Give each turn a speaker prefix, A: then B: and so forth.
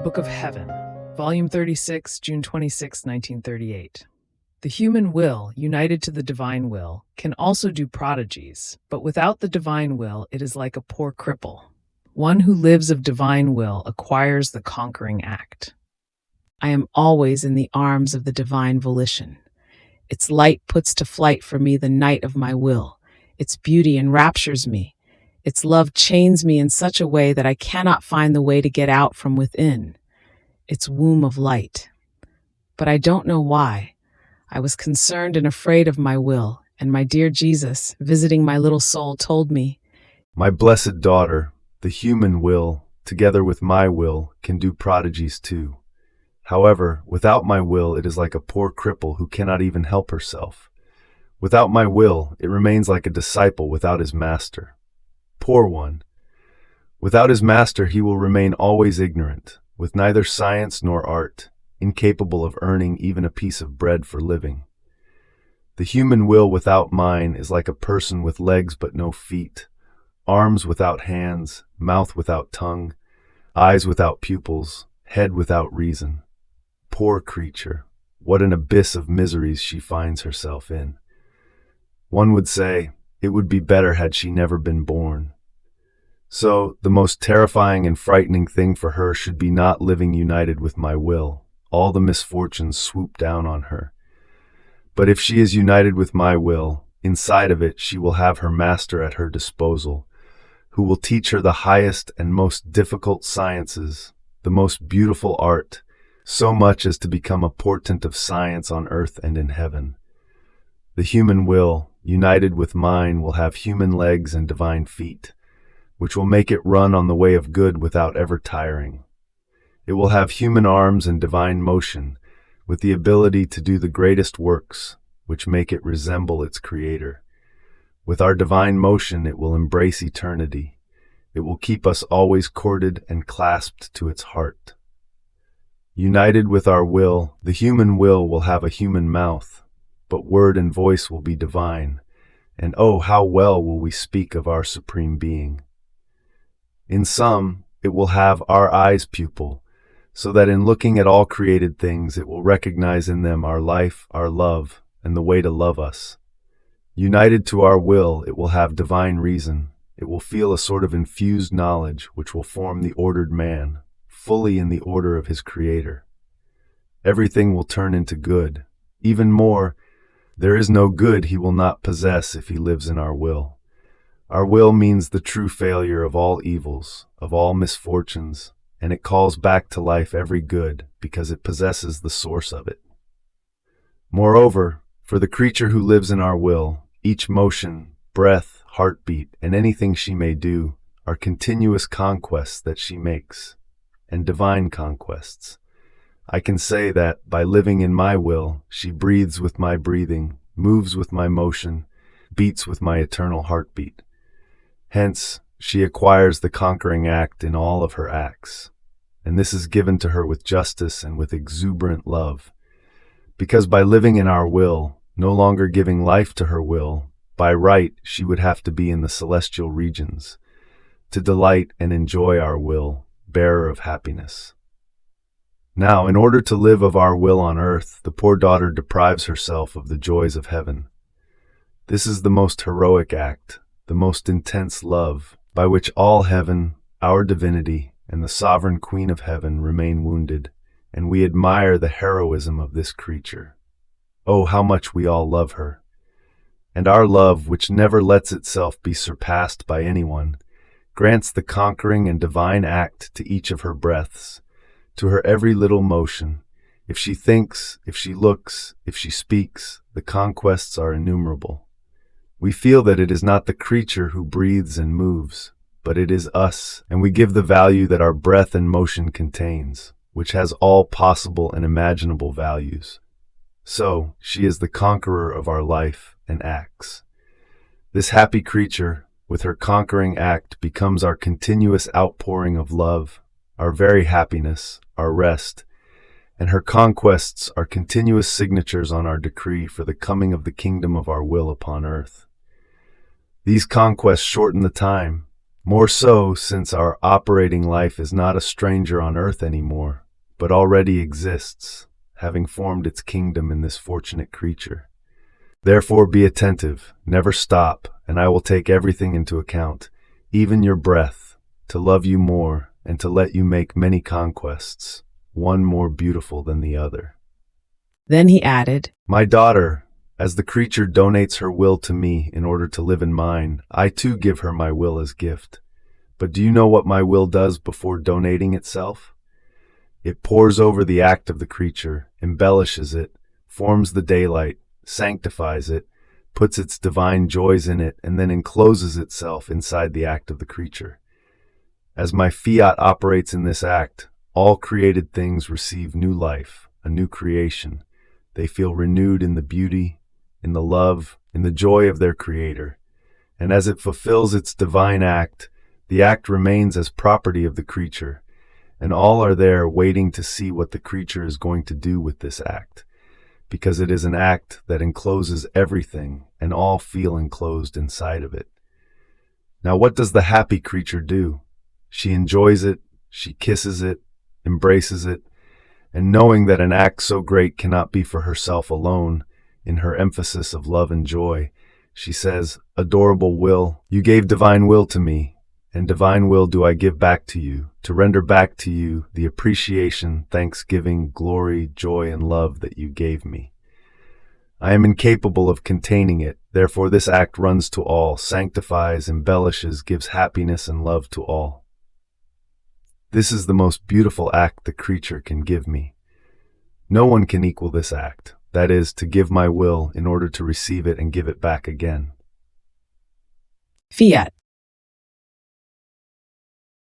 A: Book of Heaven, Volume 36, June 26, 1938. The human will, united to the divine will, can also do prodigies, but without the divine will, it is like a poor cripple. One who lives of divine will acquires the conquering act. I am always in the arms of the divine volition. Its light puts to flight for me the night of my will. Its beauty enraptures me. Its love chains me in such a way that I cannot find the way to get out from within. Its womb of light. But I don't know why. I was concerned and afraid of my will, and my dear Jesus, visiting my little soul, told me,
B: "My blessed daughter, the human will, together with my will, can do prodigies too. However, without my will, it is like a poor cripple who cannot even help herself. Without my will, it remains like a disciple without his master. Poor one. Without his master, he will remain always ignorant, with neither science nor art, incapable of earning even a piece of bread for living. The human will without mine is like a person with legs but no feet, arms without hands, mouth without tongue, eyes without pupils, head without reason. Poor creature, what an abyss of miseries she finds herself in. One would say, it would be better had she never been born. So, the most terrifying and frightening thing for her should be not living united with my will. All the misfortunes swoop down on her. But if she is united with my will, inside of it she will have her master at her disposal, who will teach her the highest and most difficult sciences, the most beautiful art, so much as to become a portent of science on earth and in heaven. The human will, united with mine, will have human legs and divine feet, which will make it run on the way of good without ever tiring. It will have human arms and divine motion, with the ability to do the greatest works, which make it resemble its creator. With our divine motion, it will embrace eternity. It will keep us always corded and clasped to its heart. United with our will, the human will have a human mouth, but word and voice will be divine, and oh, how well will we speak of our Supreme Being. In sum, it will have our eyes pupil, so that in looking at all created things it will recognize in them our life, our love, and the way to love us. United to our will, it will have divine reason. It will feel a sort of infused knowledge which will form the ordered man, fully in the order of his Creator. Everything will turn into good. Even more, there is no good he will not possess if he lives in our will. Our will means the true failure of all evils, of all misfortunes, and it calls back to life every good because it possesses the source of it. Moreover, for the creature who lives in our will, each motion, breath, heartbeat, and anything she may do are continuous conquests that she makes, and divine conquests. I can say that, by living in my will, she breathes with my breathing, moves with my motion, beats with my eternal heartbeat. Hence, she acquires the conquering act in all of her acts, and this is given to her with justice and with exuberant love, because by living in our will, no longer giving life to her will, by right she would have to be in the celestial regions, to delight and enjoy our will, bearer of happiness. Now, in order to live of our will on earth, the poor daughter deprives herself of the joys of heaven. This is the most heroic act, the most intense love, by which all heaven, our divinity, and the sovereign Queen of Heaven remain wounded, and we admire the heroism of this creature. Oh, how much we all love her! And our love, which never lets itself be surpassed by anyone, grants the conquering and divine act to each of her breaths, to her every little motion. If she thinks, if she looks, if she speaks, the conquests are innumerable. We feel that it is not the creature who breathes and moves, but it is us, and we give the value that our breath and motion contains, which has all possible and imaginable values. So, she is the conqueror of our life and acts. This happy creature, with her conquering act, becomes our continuous outpouring of love, our very happiness, our rest, and her conquests are continuous signatures on our decree for the coming of the kingdom of our will upon earth. These conquests shorten the time, More so since our operating life is not a stranger on earth anymore, but already exists, having formed its kingdom in this fortunate creature. Therefore be attentive, never stop, and I will take everything into account, even your breath, to love you more and to let you make many conquests, one more beautiful than the other.
A: Then he added,
B: My daughter, as the creature donates her will to me in order to live in mine, I too give her my will as gift. But do you know what my will does before donating itself? It pores over the act of the creature, embellishes it, forms the daylight, sanctifies it, puts its divine joys in it, and then encloses itself inside the act of the creature. As my fiat operates in this act, all created things receive new life, a new creation. They feel renewed in the beauty, in the love, in the joy of their Creator. And as it fulfills its divine act, the act remains as property of the creature, and all are there waiting to see what the creature is going to do with this act, because it is an act that encloses everything, and all feel enclosed inside of it. Now what does the happy creature do? She enjoys it, she kisses it, embraces it, and knowing that an act so great cannot be for herself alone, in her emphasis of love and joy, she says, Adorable will, you gave divine will to me, and divine will do I give back to you, to render back to you the appreciation, thanksgiving, glory, joy, and love that you gave me. I am incapable of containing it, therefore this act runs to all, sanctifies, embellishes, gives happiness and love to all. This is the most beautiful act the creature can give me. No one can equal this act, that is, to give my will in order to receive it and give it back again.
A: Fiat.